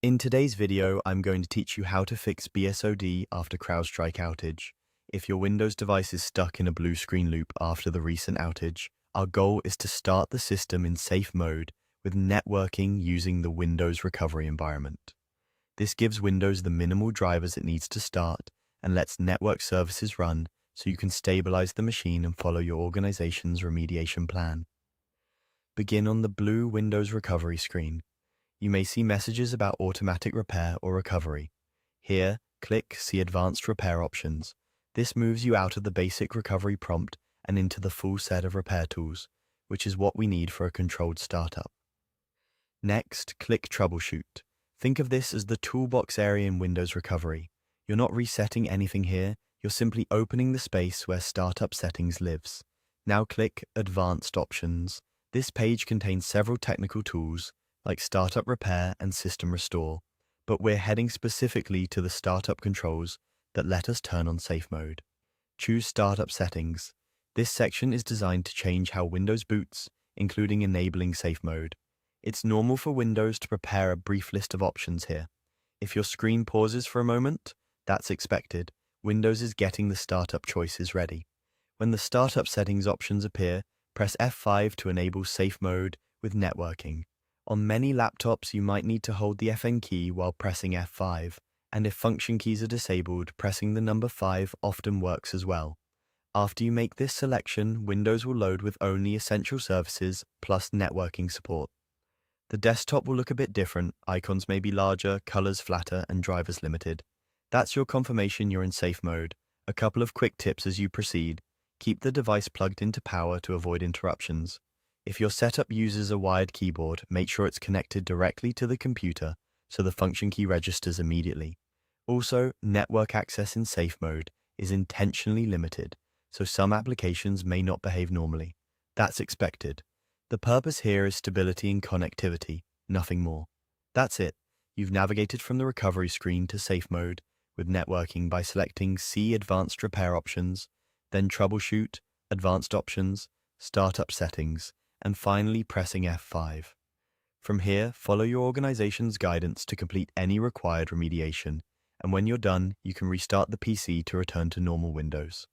In today's video, I'm going to teach you how to fix BSOD after CrowdStrike outage. If your Windows device is stuck in a blue screen loop after the recent outage, our goal is to start the system in safe mode with networking using the Windows recovery environment. This gives Windows the minimal drivers it needs to start and lets network services run so you can stabilize the machine and follow your organization's remediation plan. Begin on the blue Windows recovery screen. You may see messages about automatic repair or recovery. Here, click See Advanced Repair Options. This moves you out of the basic recovery prompt and into the full set of repair tools, which is what we need for a controlled startup. Next, click Troubleshoot. Think of this as the toolbox area in Windows Recovery. You're not resetting anything here, you're simply opening the space where Startup Settings lives. Now click Advanced Options. This page contains several technical tools, like Startup Repair and System Restore, but we're heading specifically to the startup controls that let us turn on safe mode. Choose Startup Settings. This section is designed to change how Windows boots, including enabling safe mode. It's normal for Windows to prepare a brief list of options here. If your screen pauses for a moment, that's expected. Windows is getting the startup choices ready. When the Startup Settings options appear, press F5 to enable safe mode with networking. On many laptops, you might need to hold the FN key while pressing F5, and if function keys are disabled, pressing the number 5 often works as well. After you make this selection, Windows will load with only essential services plus networking support. The desktop will look a bit different, icons may be larger, colors flatter, and drivers limited. That's your confirmation you're in safe mode. A couple of quick tips as you proceed. Keep the device plugged into power to avoid interruptions. If your setup uses a wired keyboard, make sure it's connected directly to the computer so the function key registers immediately. Also, network access in safe mode is intentionally limited, so some applications may not behave normally. That's expected. The purpose here is stability and connectivity, nothing more. That's it. You've navigated from the recovery screen to safe mode with networking by selecting See Advanced Repair Options, then Troubleshoot, Advanced Options, Startup Settings, and finally pressing F5. From here, follow your organization's guidance to complete any required remediation, and when you're done, you can restart the PC to return to normal Windows.